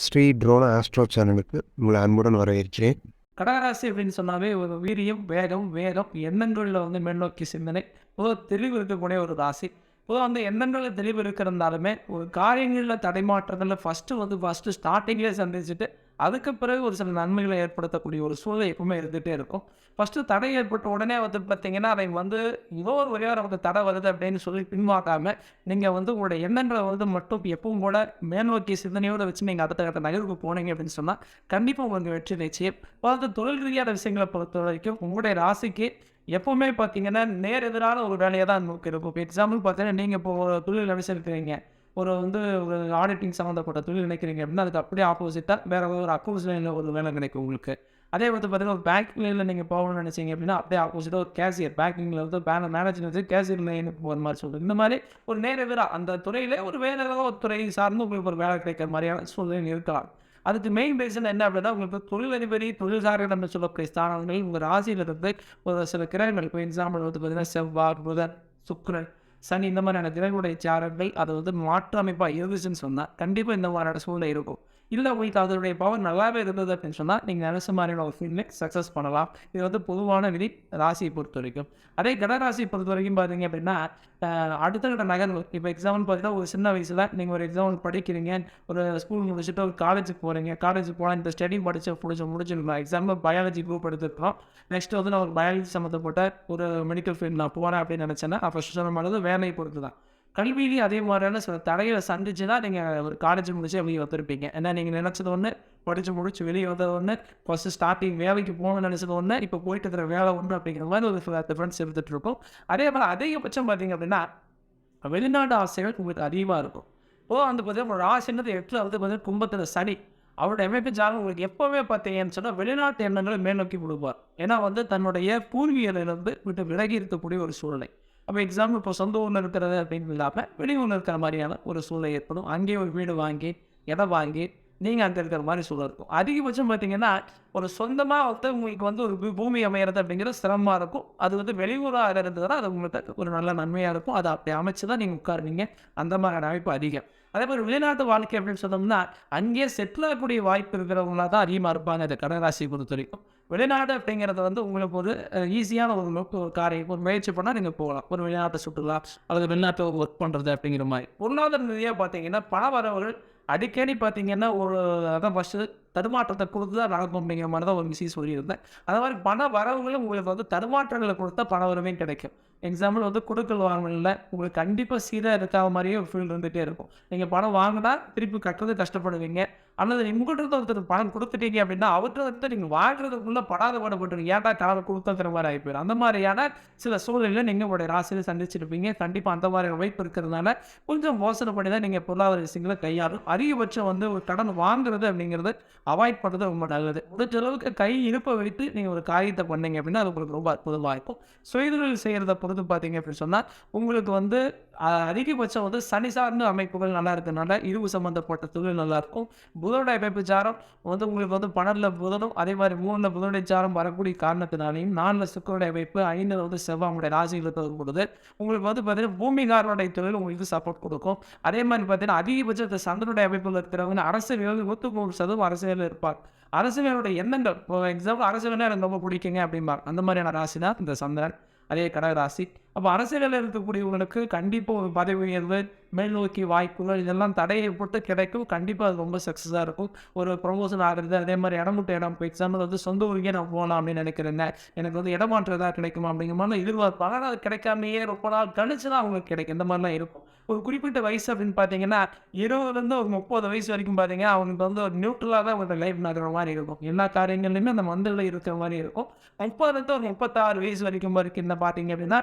Sri drone astro சேனலுக்கு உங்களை அன்புடன் வரவேற்கிறேன். கடகராசி அப்படின்னு சொன்னாவே ஒரு வீரியம், வேகம், எண்ணங்கள்ல மேல்நோக்கி சிந்தனை, பொதுவா தெளிவு இருக்கக்கூடிய ஒரு ராசி. பொதுவா எண்ணங்கள்ல தெளிவு இருக்கிறதுனாலுமே, ஒரு காரியங்கள்ல தடைமாற்றங்கள்ல ஃபர்ஸ்ட்டு ஸ்டார்ட்டிங்லயே சந்திச்சுட்டு, அதுக்கு பிறகு ஒரு சில நன்மைகளை ஏற்படுத்தக்கூடிய ஒரு சூழ்நிலை எப்பவுமே இருந்துட்டே இருக்கும். ஃபர்ஸ்ட்டு தடை ஏற்பட்ட உடனே பார்த்தீங்கன்னா, அதை ஏதோ ஒரு வழியா நமக்கு தடை வருது அப்படின்னு சொல்லி பின்வாங்காம, நீங்க உங்களுடைய எண்ணங்கள மட்டும் எப்பவும் போல மேல்நோக்கிய சிந்தனையோட வச்சு நீங்க அடுத்த கட்ட நகர்வுக்கு போனீங்க அப்படின்னு சொன்னா, கண்டிப்பா உங்களுக்கு வெற்றி நிச்சயம். தொழில் ரீதியான விஷயங்கள பொறுத்தவரைக்கும் உங்களுடைய ராசிக்கு எப்பவுமே பார்த்தீங்கன்னா, நேர் எதிரான ஒரு வேலையா தான் நமக்கு இருக்கும். இப்போ எக்ஸாம்பிள் பார்த்தீங்கன்னா, நீங்க இப்போ ஒரு தொழில் நினைச்சிருக்கிறீங்க. ஒரு ஆடிட்டிங் சம்மந்தப்பட்ட தொழில் நினைக்கிறீங்க அப்படின்னா, அதுக்கு அப்படியே ஆப்போசிட்டா வேற ஒரு அக்கவுண்ட்ஸ் லைன்ல ஒரு வேலை கிடைக்கும் உங்களுக்கு. அதே பார்த்தீங்கன்னா, ஒரு பேங்க் லைன்ல நீங்க போகணும்னு நினைச்சீங்க அப்படின்னா, அப்படியே ஆப்போசிட்டா ஒரு கேஷியர் பேங்கிங்ல மேனேஜர் கேஷியர் லைனுக்கு போற மாரி சொல்றேன். இந்த மாரி ஒரு நேர் எதிரா அந்த துறையில ஒரு வேற ஏதோ ஒரு துறை சார்ந்து உங்களுக்கு ஒரு வேலை கிடைக்கிற மாரியான சூழ்நிலை இருக்கலாம். அதுக்கு மெயின் ரீசன் என்ன அப்படின்னா, உங்களுக்கு தொழிலதிபதி, தொழில் நம்ம சொல்லக்கூடிய ஸ்தானங்கள் உங்க ராசியிலிருந்து ஒரு சில கிரகங்கள் இப்போ எக்ஸாம்பிள் பார்த்தீங்கன்னா, செவ்வாய், புதன், சுக்கிரன், சனி இந்த மாதிரியான கிரகங்களுடைய சாரங்கள் அது மாற்று அமைப்பா இருந்துச்சுன்னு சொன்னா, கண்டிப்பா இந்த மாதிரியான சூழ்நிலை இருக்கும். இல்ல உங்களுக்கு அதனுடைய பவர் நல்லாவே இருந்தது அப்படின்னு சொன்னா, நீங்க நெனச்ச மாதிரியான ஒரு ஃபீல்ட்ல சக்சஸ் பண்ணலாம். இது பொதுவான விதி ராசியை பொறுத்தவரைக்கும். அதே கடகராசியை பொறுத்தவரைக்கும் பார்த்தீங்க அப்படின்னா, அடுத்த கட்ட நகர்வு இப்போ எக்ஸாம்பிள் பார்த்தீங்கன்னா, ஒரு சின்ன வயசுல நீங்க ஒரு எக்ஸாம்பிள் படிக்கிறீங்க. ஒரு ஸ்கூல் முடிச்சுட்டு ஒரு காலேஜுக்கு போறீங்க. காலேஜுக்கு போனா இந்த ஸ்டடி முடிச்சிருக்கலாம். எக்ஸாம்பிள் பயாலஜி குரூப் எடுத்துருக்கோம். நெக்ஸ்ட் நான் ஒரு பயாலஜி சம்மந்தப்பட்ட ஒரு மெடிக்கல் ஃபீல்ட் நான் போறேன் அப்படின்னு நினைச்சேன்னா, ஃபர்ஸ்ட் சொன்ன மாதிரி வேலையை பொறுத்து தான். கல்வியிலேயும் அதே மாதிரியான சில தடைகளை சந்திச்சு தான் நீங்கள் ஒரு காலேஜ் முடிச்சு வெளியே வந்திருப்பீங்க. ஏன்னா நீங்கள் நினச்சது ஒன்று, படித்து முடிச்சு வெளியே வந்தது ஒன்று, ஃபஸ்ட்டு ஸ்டார்டிங் வேலைக்கு போகணும்னு நினச்சது ஒன்று, இப்போ போயிட்டு இருக்கிற வேலை ஒன்று அப்படிங்கிற மாதிரி ஒரு சில டிஃப்ரென்ஸ் இருந்துகிட்டு இருக்கும். அதே மாதிரி அதிகபட்சம் பார்த்தீங்க அப்படின்னா, வெளிநாட்டு ஆசைகள் உங்களுக்கு அதிகமாக இருக்கும். இப்போ பார்த்தீங்கன்னா உங்களோட ஆசைன்றது 8ல் பார்த்தீங்கன்னா கும்பத்தில் சனி. அவரோட அமைப்பு ஜாதகம் உங்களுக்கு எப்போவே பார்த்தீங்கன்னு சொன்னால் வெளிநாட்டு எண்ணங்களை மேல்நோக்கி கொடுப்பார். ஏன்னா தன்னுடைய பூர்வீகத்திலிருந்து விட்டு விலகி இருக்கக்கூடிய ஒரு சூழ்நிலை. அப்போ எக்ஸாம்பிள் இப்போ சொந்த ஊரில் இருக்கிறது அப்படின்னு இல்லாமல் வெளியூரில் இருக்கிற மாதிரியான ஒரு சூழ்நிலை ஏற்படும். அங்கேயே ஒரு வீடு வாங்கி, இடம் வாங்கி, நீங்கள் அங்கே இருக்கிற மாதிரி சூழல் இருக்கும். அதிகபட்சம் பார்த்தீங்கன்னா, ஒரு சொந்தமாக உங்களுக்கு ஒரு பூமி அமையிறது அப்படிங்கிறது சிரமமாக இருக்கும். அது வெளியூராக இருந்ததுன்னா, அது உங்களுக்கு ஒரு நல்ல நன்மையாக இருக்கும். அதை அப்படி அமைச்சு தான் நீங்கள் உட்காருவீங்க. அந்த மாதிரியான அமைப்பு அதிகம். அதே மாதிரி வெளிநாட்டு வாழ்க்கை அப்படின்னு சொன்னோம்னா, அங்கேயே செட்டில் ஆகக்கூடிய வாய்ப்பு இருக்கிறவங்களா தான் அதிகமாக இருப்பாங்க இந்த கடகராசியை பொறுத்தவரைக்கும். வெளிநாடு அப்படிங்கிறது உங்களுக்கு ஒரு ஈஸியான ஒரு ஒரு காரியம். ஒரு முயற்சி பண்ணால் நீங்கள் போகலாம். ஒரு வெளிநாட்டு சுற்றுலா அல்லது வெளிநாட்டில் ஒரு ஒர்க் பண்ணுறது அப்படிங்கிற மாதிரி. பொருளாதார ரீதியாக பார்த்தீங்கன்னா, பண வரவுகள் அடிக்கடி பார்த்தீங்கன்னா, அதான் ஃபஸ்ட்டு தடுமாற்றத்தை கொடுத்து தான் நடக்கும் அப்படிங்கிற மாதிரி தான் ஒரு விஷயம் சொல்லியிருந்தேன். அது மாதிரி பண வரவுகளும் உங்களுக்கு தடுமாற்றங்களை கொடுத்தா பண வரவே கிடைக்கும். எக்ஸாம்பிள் கொடுக்கல் வாங்கல உங்களுக்கு கண்டிப்பாக சீராக இருக்காத மாதிரியே ஒரு ஃபீல் இருந்துகிட்டே இருக்கும். நீங்கள் பணம் வாங்கினா திருப்பி கட்டுறது கஷ்டப்படுவீங்க. அல்லது உங்கள்கிட்ட ஒருத்தர் பணம் கொடுத்துட்டீங்க அப்படின்னா, அவர்கிட்ட நீங்கள் வாங்குறதுக்குள்ளே படாத பாடுபட்டுருங்க. ஏன்டா காலம் கொடுத்தங்கிற மாதிரி ஆகிப்போயிடும். அந்த மாதிரியான சில சூழ்நிலையில் நீங்கள் உங்களுடைய ராசியில் சந்திச்சிருப்பீங்க. கண்டிப்பாக அந்த மாதிரி வாய்ப்பு இருக்கிறதுனால கொஞ்சம் யோசனை பண்ணி தான் நீங்கள் பொருளாதார விஷயங்களை கையாளும். அதிகபட்சம் ஒரு கடன் வாங்குறது அப்படிங்கிறது அவாய்ட் பண்ணுறது ரொம்ப நல்லது. முடிஞ்ச அளவுக்கு கை இருப்பை வைத்து நீங்கள் ஒரு காரியத்தை பண்ணீங்க அப்படின்னா, அது உங்களுக்கு ரொம்ப அற்புதமாக இருக்கும். சுயதொழில் செய்கிறத பொறுத்து பார்த்தீங்க அப்படின்னு சொன்னால், உங்களுக்கு அதிகபட்சம் சனி சார்ந்த அமைப்புகள் நல்லா இருக்கிறதுனால இரும்பு சம்மந்தப்பட்ட தொழில் நல்லாயிருக்கும். புதனுடைய அமைப்பு சாரம் உங்களுக்கு 12ல் புதனும், அதே மாதிரி 3ல் புதனுடைய சாரம் வரக்கூடிய காரணத்தினாலையும், 4ல் சுக்கிரனுடைய அமைப்பு, 5ல் செவ்வாய் உங்களுடைய ராசியில் இருக்கிறது பொழுது, உங்களுக்கு பார்த்தீங்கன்னா பூமிகாரனுடைய தொழில் உங்களுக்கு சப்போர்ட் கொடுக்கும். அதே மாதிரி பார்த்தீங்கன்னா, அதிகபட்ச சந்திரனுடைய அமைப்பில் இருக்கிறவங்க அரசியல் 103% அரசியலில் இருப்பார். அரசியலுடைய எண்ணங்கள் இப்போ எக்ஸாம்பிள் அரசியல்னா எனக்கு ரொம்ப பிடிக்குங்க அப்படிம்பாங்க. அந்த மாதிரியான ராசி தான் இந்த சந்திரன். அதே கடகராசி. அப்போ அரசியலில் இருக்கக்கூடியவங்களுக்கு கண்டிப்பாக ஒரு பதவி உயர்வு, மேல்நோக்கி வாய்ப்புகள் இதெல்லாம் தடையை போட்டு கிடைக்கும். கண்டிப்பாக அது ரொம்ப சக்ஸஸாக இருக்கும். ஒரு ப்ரொமோஷன் ஆகிறது, அதே மாதிரி இடம் விட்டு இடம் இப்போ எக்ஸாம்பிள் சொந்த ஊருக்கே நான் போகலாம் அப்படின்னு நினைக்கிறேங்க. எனக்கு இடமாற்றம் எதாவது கிடைக்குமா அப்படிங்கிற மாதிரிலாம் எதிர்பார்ப்பாங்க. ஆனால் அது கிடைக்காமையே ரொம்ப நாள் கழிச்சு தான் அவங்களுக்கு கிடைக்கும். இந்த மாதிரிலாம் இருக்கும். ஒரு குறிப்பிட்ட வயசு அப்படின்னு பார்த்தீங்கன்னா, 20லேருந்து ஒரு 30 வயசு வரைக்கும் பார்த்தீங்கன்னா, அவங்களுக்கு ஒரு நியூட்ரலாக தான் அவங்களோட லைஃப் நடக்கிற மாதிரி இருக்கும். எல்லா காரியங்கள்லையுமே அந்த மந்தத்தில் இருக்கிற மாதிரி இருக்கும். 30லேருந்து ஒரு 36 வயசு வரைக்கும் என்ன பார்த்தீங்க அப்படின்னா,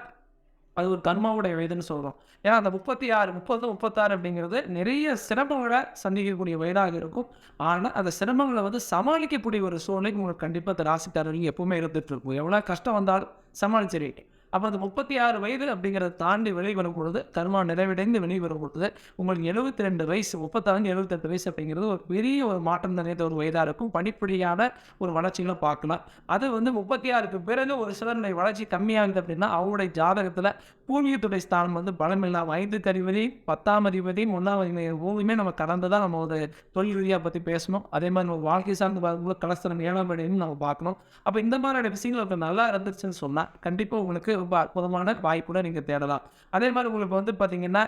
அது ஒரு கர்மாவுடைய வயதுன்னு சொல்றோம். ஏன்னா அந்த 36, 30, 36 அப்படிங்கிறது நிறைய சிரமங்கள சந்திக்கக்கூடிய வயதாக இருக்கும். ஆனா, அந்த சிரமங்கள சமாளிக்கக்கூடிய ஒரு சூழ்நிலை உங்களுக்கு கண்டிப்பா இந்த ராசிக்காரர்களுக்கு எப்பவுமே இருந்துட்டு இருக்கும். எவ்வளோ கஷ்டம் வந்தாலும் சமாளிச்சிருவீங்க. அப்போ அந்த 36 வயது அப்படிங்கிறத தாண்டி வெளிவரும் பொழுது, கர்மா நிறைவடைந்து வெளிவரும் பொழுது, உங்களுக்கு 72 வயசு 35, 78 வயசு அப்படிங்கிறது ஒரு பெரிய ஒரு மாற்றம் நிறைந்த ஒரு வயதா இருக்கும். படிப்படியான ஒரு வளர்ச்சிகள பார்க்கலாம். அது வந்து 36க்கு பிறகு ஒரு சிலருடைய வளர்ச்சி கம்மியாகுது அப்படின்னா, அவங்களுடைய ஜாதகத்தில பூமியத்துடைய ஸ்தானம் வந்து பலம் இல்லாம 5க்கு அதிபதி, 10ஆம் அதிபதி, 1ஆம் அதிபதி மூணுமே நம்ம கடந்து தான் நம்ம ஒரு தொழில் ரீதியா பத்தி பேசணும். அதே மாரி நம்ம வாழ்க்கை சார்ந்து பார்க்கும்போது கலஸ்திரம் 7ஆம் இடம்னு நம்ம பார்க்கணும். அப்ப இந்த மாதிரியான விஷயங்கள் இப்ப நல்லா இருந்துச்சுன்னு சொன்னா, கண்டிப்பா உங்களுக்கு ரொம்ப அற்புதமான வாய்ப்புகள நீங்க தேடலாம். அதே மாரி உங்களுக்கு வந்து பார்த்தீங்கன்னா,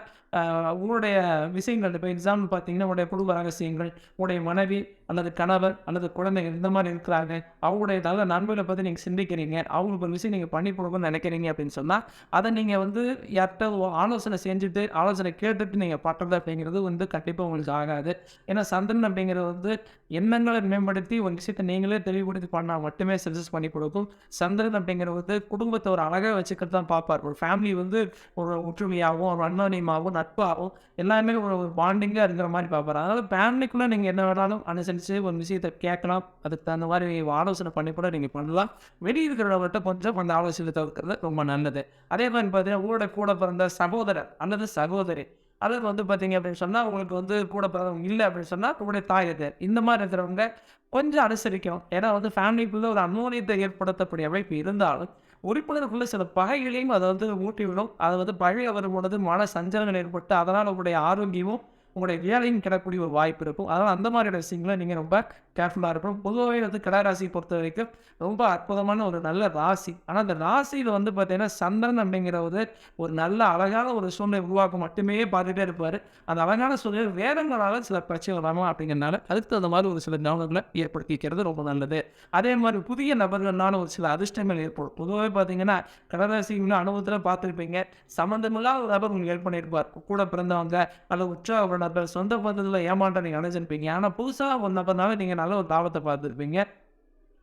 உங்களுடைய விஷயங்கள் இப்ப எக்ஸாம்பிள் பார்த்தீங்கன்னா, உங்களுடைய குடும்ப ரகசியங்கள், உங்களுடைய மனைவி அல்லது கணவர் அல்லது குழந்தைகள் இந்த மாரி இருக்கிறாங்க. அவங்களுடைய நல்ல நன்மைகள பத்தி நீங்க சிந்திக்கிறீங்க. அவங்களுக்கு ஒரு விஷயம் நீங்க பண்ணி கொடுக்கணும்னு நினைக்கிறீங்க அப்படின்னு சொன்னா, அத நீங்க வந்து யார்ட்ட ஆலோசனை செஞ்சுட்டு, ஆலோசனை கேட்டுட்டு நீங்க பண்றது அப்படிங்கிறது வந்து கண்டிப்பா உங்களுக்கு ஆகாது. ஏன்னா சந்திரன் அப்படிங்கிறது வந்து எண்ணங்கள மேம்படுத்தி ஒரு விஷயத்த நீங்களே தெளிவுபடுத்தி பண்ணா மட்டுமே சக்சஸ் பண்ணி கொடுக்கும். சந்திரன் அப்படிங்கிறது வந்து குடும்பத்த ஒரு அழகா வச்சுக்கிறது தான் பார்ப்பார். ஒரு ஃபேமிலி வந்து ஒரு ஒற்றுமையாவும், ஒரு அந்யோன்யமாவும், நட்பாவும் எல்லாமே ஒரு ஒரு பாண்டிங்கா இருக்கிற மாரி பார்ப்பாரு. அதனால ஃபேமிலிக்குள்ள நீங்க என்ன வேணாலும் அனுசரிச்சு ஒரு விஷயத்த கேட்கலாம். அதுக்கு தகுந்த மாரி ஆலோசனை பண்ணி கூட நீங்க பண்ணலாம். வெளிய இருக்கிறவங்கள்ட்ட கொஞ்சம் அந்த ஆலோசனை தவிர்க்கிறது ரொம்ப நல்லது. அதே மாரி பார்த்தீங்கன்னா, உங்களோட கூட பிறந்த சகோதரர் அல்லது சகோதரி அல்லது வந்து பார்த்தீங்க அப்படின்னு சொன்னா, உங்களுக்கு வந்து கூட பிறந்தவங்க இல்ல அப்படின்னு சொன்னா, உங்களுடைய தாய் தந்தையர் இந்த மாரி இருக்கிறவங்க கொஞ்சம் அனுசரிக்கணும். ஏன்னா வந்து ஃபேமிலிக்குள்ள ஒரு அந்யோன்யத்தை ஏற்படுத்தக்கூடிய அமைப்பு இருந்தாலும், உறுப்பினருக்குள்ள சில பகைகளையும் அத வந்து ஊட்டிவிடும். அது வந்து பகை வரும்பொழுது மன சஞ்சலங்கள் ஏற்பட்டு, அதனால உங்களுடைய ஆரோக்கியமும், உங்களுடைய வேலையும் கெடக்கூடிய ஒரு வாய்ப்பு இருக்கும். அதனால அந்த மாதிரியான விஷயங்கள நீங்க ரொம்ப கேர்ஃபுல்லா இருக்கணும். பொதுவாவே வந்து கடக ராசிய பொறுத்தவரைக்கும் ரொம்ப அற்புதமான ஒரு நல்ல ராசி. ஆனா அந்த ராசியில வந்து பார்த்தீங்கன்னா, சந்திரன் அப்படிங்கிறவரு ஒரு நல்ல அழகான ஒரு சூழ்நிலை உருவாக்க மட்டுமே பார்த்துட்டே இருப்பாரு. அந்த அழகான சூழ்நிலை வேதங்களால சில பிரச்சனைகள் வரலாம் அப்படிங்கிறனால, அதுக்கு தகுந்த மாரி ஒரு சில கவனங்கள ஏற்படுத்திக்கிறது ரொம்ப நல்லது. அதே மாரி புதிய நபர்கள்னால ஒரு சில அதிர்ஷ்டங்கள் ஏற்படும். பொதுவாவே பார்த்தீங்கன்னா, கடகராசி அனுபவத்தில பார்த்துருப்பீங்க. சம்மந்தமில்லாத ஒரு நபர் உங்களுக்கு ஹெல்ப் பண்ணியிருப்பார். கூட பிறந்தவங்க அல்லது உற்சாக உறவினர்கள், சொந்த பந்தத்தில ஏமாற்றம் நீங்க அடைஞ்சிருப்பீங்க. ஆனா புதுசா ஒரு நபர்னால நீங்க நல்ல ஒரு லாபத்த பார்த்துருப்பீங்க.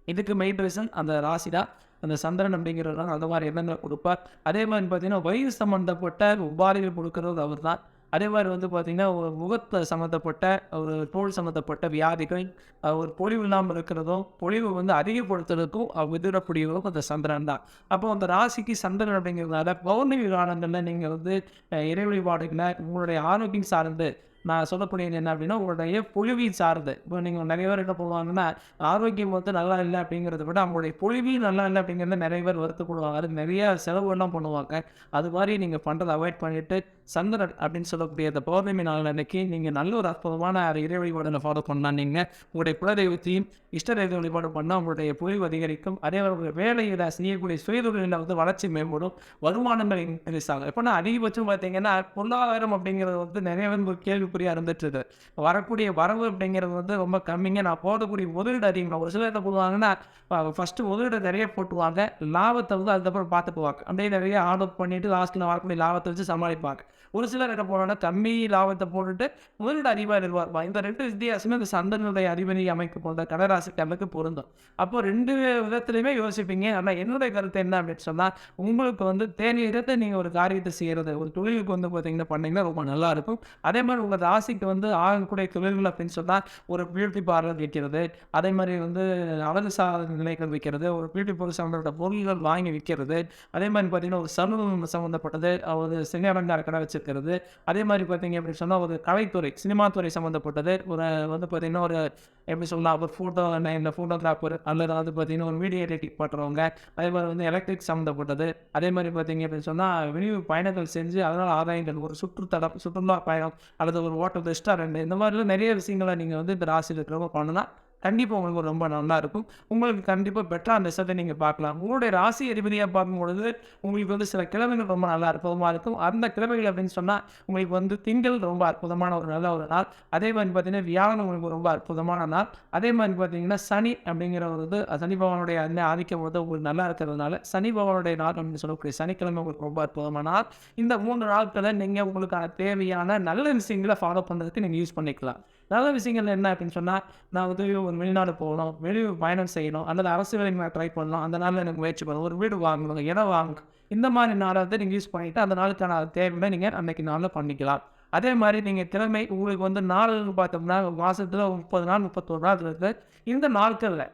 இதுக்கு மெயின் ரீசன் அந்த ராசி தான். அந்த சந்திரன் அப்படிங்கிறவர் அந்த மாரி எண்ணங்கள குடுப்பார். அதே மாரி பார்த்தீங்கன்னா, வயிறு சம்மந்தப்பட்ட உபாதைகள் குடுக்குறது அவர் தான். அதே மாரி வந்து பார்த்தீங்கன்னா, ஒரு முகத்த சம்மந்தப்பட்ட ஒரு தோல் சம்மந்தப்பட்ட வியாதிகள், ஒரு பொலிவு இல்லாம இருக்கிறதும், பொலிவு வந்து அதிகப்படுத்துறதுக்கும் உதவக்கூடியவரும் அந்த சந்திரன் தான். அப்போ அந்த ராசிக்கு சந்திரன் அப்படிங்கிறதுனால பௌர்ணமி காலங்கள்ல நீங்க வந்து இறை வழிபாடுகள உங்களுடைய ஆரோக்கியம் சார்ந்து நான் சொல்லக்கூடியது என்ன அப்படின்னா, உங்களுடைய பொலிவின் சார்ந்து. இப்போ நீங்க நெறைய பேர் என்ன பண்ணுவாங்கன்னா, ஆரோக்கியம் வந்து நல்லா இல்ல அப்படிங்கிறத விட, அவங்களுடைய பொலிவும் நல்லா இல்ல அப்படிங்கிறத நெறைய பேர் வருத்தப்படுவாங்க. அதுக்கு நெறைய செலவுலாம் பண்ணுவாங்க. அது மாரி நீங்க பண்றத அவாய்ட் பண்ணிட்டு, சந்திரன் அப்படின்னு சொல்லக்கூடிய இந்த பௌர்ணமி நாள் அன்னைக்கு நீங்க நல்ல ஒரு அற்புதமான இறை வழிபாடுல ஃபாலோ பண்ணா நீங்க, உங்களுடைய குலதெய்வத்தையும், இஷ்ட தெய்வ வழிபாடு பண்ணா உங்களுடைய பொலிவு அதிகரிக்கும். அதே மாரி உங்க வேலையில செய்யக்கூடிய சுயதொழில்ல வந்து வளர்ச்சி மேம்படும். வருமானங்கள் இன்க்ரீஸ் ஆகும். எப்பன்னா அதிகபட்சம் பார்த்தீங்கன்னா, பொருளாதாரம் அப்படிங்கிறது வந்து நெறைய பேருக்கு ஒரு கேள்விக்குறியா இருந்துட்டுருக்கு. வரக்கூடிய வரவு அப்படிங்கிறது வந்து ரொம்ப கம்மிங்க. நான் போடக்கூடிய முதலீடு அதிகம். ஒரு சிலர் என்ன பண்ணுவாங்கன்னா, ஃபர்ஸ்ட்டு முதலீடு நெறைய போட்டுருவாங்க. லாபத்த வந்து அதுக்கப்புறம் பார்த்துக்குவாங்க. அப்படியே நெறைய ஆர்டர் பண்ணிட்டு லாஸ்ட்ல வரக்கூடிய லாபத்த வச்சு சமாளிப்பாங்க. ஒரு சிலர் என்ன பண்ணுவாங்கன்னா, கம்மி லாபத்த போட்டுட்டு முதலீடு அதிகமா எதிர்பார்ப்பாங்க. இந்த 2 வித்தியாசமே இந்த சந்திரனுடைய அதிபதி அமைப்பு கொண்ட கடகராசிக்காரனுக்கு பொருந்தும். அப்போ 2 விதத்திலயுமே யோசிப்பீங்க. ஆனா என்னுடைய கருத்து என்ன அப்படின்னு சொன்னா, உங்களுக்கு வந்து தேவையற்ற நீங்க ஒரு காரியத்த செய்யறது, ஒரு தொழிலுக்கு வந்து பார்த்தீங்கன்னா பண்ணீங்கன்னா ரொம்ப நல்லாயிருக்கும். அதே மாரி உங்க ராசிக்கு வந்து ஆகக்கூடிய தொழில்கள் அப்படின்னு சொன்னா, ஒரு பியூட்டி பார்லர் வைக்கிறது, அதே மாரி வந்து அழகு சாதன நிலையங்கள் வைக்கிறது, ஒரு பியூட்டி பொருள் சம்மந்தப்பட்ட பொருள்கள் வாங்கி விக்கிறது, அதே மாரி பார்த்தீங்கன்னா, ஒரு சலூன் சம்மந்தப்பட்டது, ஒரு சிகை அலங்கார கடை வச்சிருக்கிறது, அதே மாரி பார்த்தீங்க அப்படின்னு சொன்னா, ஒரு கலைத்துறை, சினிமா துறை சம்மந்தப்பட்டது, ஒரு வந்து பார்த்தீங்கன்னா, ஒரு எப்படி சொல்லலாம், ஒரு ஃபோட்டோ இந்த ஃபோட்டோகிராஃபர் அல்லது வந்து பார்த்தீங்கன்னா, ஒரு வீடியோ எடிட்டிங் பண்றவங்க, அதே மாரி வந்து எலக்ட்ரிக் சம்மந்தப்பட்டது, அதே மாரி பார்த்தீங்க அப்படின்னு சொன்னா, வெளியூர் பயணங்கள் செஞ்சு அதனால ஆதாயங்கள், ஒரு சுற்றுலா பயணம் அல்லது ஒரு ஹோட்டல், ரெஸ்டாரண்ட் இந்த மாதிரிலாம் நெறைய விஷயங்கள நீங்க வந்து இந்த ராசியில இருக்கிறவங்க பண்ணுனா, கண்டிப்பா உங்களுக்கு ரொம்ப நல்லா இருக்கும். உங்களுக்கு கண்டிப்பா பெட்டரான ரிசல்ட்ட நீங்க பார்க்கலாம். உங்களுடைய ராசி அதிபதியா பார்க்கும்பொழுது, உங்களுக்கு வந்து சில கிழமைகள் ரொம்ப நல்லா அற்புதமா இருக்கும். அந்த கிழமைகள் அப்படின்னு சொன்னா, உங்களுக்கு வந்து திங்கள் ரொம்ப அற்புதமான ஒரு நல்ல ஒரு நாள். அதே மாரி பார்த்தீங்கன்னா, வியாழன் உங்களுக்கு ரொம்ப அற்புதமான நாள். அதே மாரி பார்த்தீங்கன்னா, சனி அப்படிங்கிற ஒரு இது சனி பகவானுடைய ஆதிக்கம் வந்து உங்களுக்கு நல்லா இருக்கிறதுனால, சனி பகவானுடைய நாள் அப்படின்னு சொல்லக்கூடிய சனிக்கிழமை உங்களுக்கு ரொம்ப அற்புதமான நாள். இந்த 3 நாட்கள நீங்க உங்களுக்கான தேவையான நல்ல விஷயங்கள ஃபாலோ பண்றதுக்கு நீங்க யூஸ் பண்ணிக்கலாம். நல்ல விஷயங்கள் என்ன அப்படின்னு சொன்னா, நான் வந்து ஒரு வெளிநாடு போகணும், வெளியூர் பயணம் செய்யணும், அல்லது அரசு வேலைக்கு நான் ட்ரை பண்ணணும், அந்த நாள்ல எனக்கு முயற்சி பண்ணணும், ஒரு வீடு வாங்கணும், இடம் வாங்கணும். இந்த மாரி நாள வந்து நீங்க யூஸ் பண்ணிட்டு, அந்த நாளுக்கான தேவைகள நீங்க அன்னைக்கு நாள்ல பண்ணிக்கலாம். அதே மாரி நீங்க கிழமை உங்களுக்கு வந்து நாள் பார்த்தோம்னா, மாசத்துல 30 நாள், 31 நாள் இருக்கு. இந்த நாட்கள்ல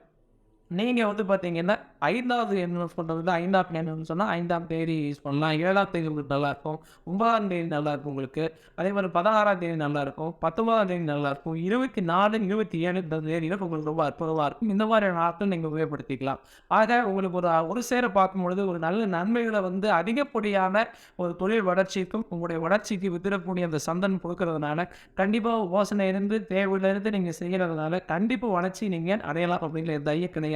நீங்கள் வந்து பார்த்தீங்கன்னா 5வது எண் யூஸ் பண்ணுறது 5ஆம் எண்ணுன்னு சொன்னால் 5ஆம் தேதி யூஸ் பண்ணலாம். 7ஆம் தேதி உங்களுக்கு நல்லாயிருக்கும். 9ஆம் தேதி நல்லாயிருக்கும் உங்களுக்கு. அதே மாதிரி 16ஆம் தேதி நல்லாயிருக்கும். 19ஆம் தேதி நல்லாயிருக்கும். 24, 27 இந்த தேதிகள் உங்களுக்கு ரொம்ப அற்புதமாக இருக்கும். இந்த மாதிரியான நாட்கள் நீங்கள் உபயோகப்படுத்திக்கலாம். ஆக உங்களுக்கு ஒரு சேர பார்க்கும்பொழுது ஒரு நல்ல நன்மைகளை வந்து அதிகப்படியான ஒரு தொழில் வளர்ச்சிக்கும் உங்களுடைய வளர்ச்சிக்கு வித்திடக்கூடிய அந்த சந்தன் கொடுக்கறதுனால கண்டிப்பாக யோசனை இருந்து தேவையிலிருந்து நீங்கள் செய்கிறதுனால கண்டிப்பாக வளர்ச்சி நீங்கள் அடையலாம் அப்படிங்கிற எந்த ஐயம் கிடையாது.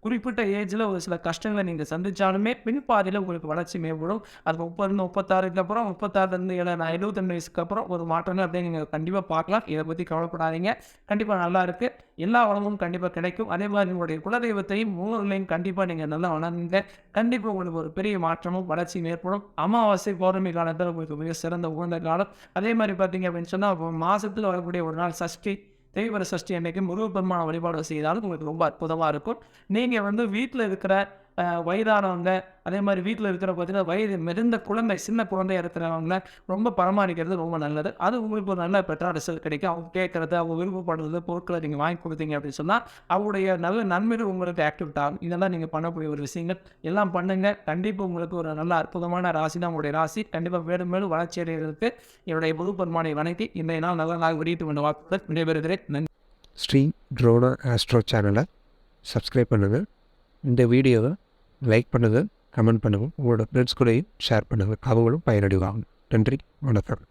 குறிப்பிட்ட ஏஜில் ஒரு சில கஷ்டங்களை நீங்கள் சந்திச்சாலுமே பின்பாதியில் உங்களுக்கு வளர்ச்சி மேம்படும். அது 30 36க்கு அப்புறம் 36லேருந்து 72 வயசுக்கு அப்புறம் ஒரு மாற்றங்கள் அப்படியே நீங்கள் கண்டிப்பாக பார்க்கலாம். இதை பற்றி கவலைப்படாதீங்க. கண்டிப்பாக நல்லா இருக்குது. எல்லா வளமும் கண்டிப்பாக கிடைக்கும். அதே மாதிரி உங்களுடைய குலதெய்வத்தையும் மூலங்களையும் கண்டிப்பாக நீங்கள் நல்லா வணங்குங்க. கண்டிப்பாக உங்களுக்கு ஒரு பெரிய மாற்றமும் வளர்ச்சியும் ஏற்படும். அமாவாசை பௌர்ணமி காலத்தில் உங்களுக்கு மிக சிறந்த உகந்த காலம். அதே மாதிரி பார்த்தீங்க அப்படின்னு சொன்னால் மாதத்தில் வரக்கூடிய ஒரு நாள் சஷ்டி தேய்பிறை சஷ்டி அன்னைக்கு முருகப்பெருமான வழிபாடு செய்தாலும் உங்களுக்கு ரொம்ப அற்புதமாக இருக்கும். நீங்கள் வந்து வீட்டில் இருக்கிற வயதானவங்க, அதே மாதிரி வீட்டில் இருக்கிற பார்த்தீங்கன்னா வயது மிகுந்த குழந்தை, சின்ன குழந்தையா இருக்கிறவங்கள ரொம்ப பராமரிக்கிறது ரொம்ப நல்லது. அது உங்களுக்கு ஒரு நல்ல பெட்டரா ரிசல்ட் கிடைக்கும். அவங்க கேட்கறது, அவங்க விருப்பப்படுறது பொருட்களை நீங்கள் வாங்கி கொடுத்தீங்க அப்படின்னு சொன்னால் அவங்களுடைய நல்ல நன்மைகள் உங்களுக்கு ஆக்டிவேட் ஆகும். இதெல்லாம் நீங்கள் பண்ணக்கூடிய ஒரு விஷயங்கள். எல்லாம் பண்ணுங்க. கண்டிப்பாக உங்களுக்கு ஒரு நல்ல அற்புதமான ராசி தான் உங்களுடைய ராசி. கண்டிப்பாக மேலும் மேலும் வளர்ச்சி அடைகிறதுக்கு என்னுடைய முருகப்பெருமானை வணங்கி இன்றைய நாள் நல்ல நாள் வெளியிட்டு கொண்ட வாக்குடன் விடைபெறுகிறேன். நன்றி. ஸ்ரீ ட்ரோனா ஆஸ்ட்ரோ சேனலை சப்ஸ்கிரைப் பண்ணுங்கள். இந்த வீடியோவை லைக் பண்ணுங்கள், கமெண்ட் பண்ணுங்கள், உங்களோட ஃப்ரெண்ட்ஸ் கூடயும் ஷேர் பண்ணுங்கள். அவங்களும் பயனடைவாங்க. நன்றி, வணக்கம்.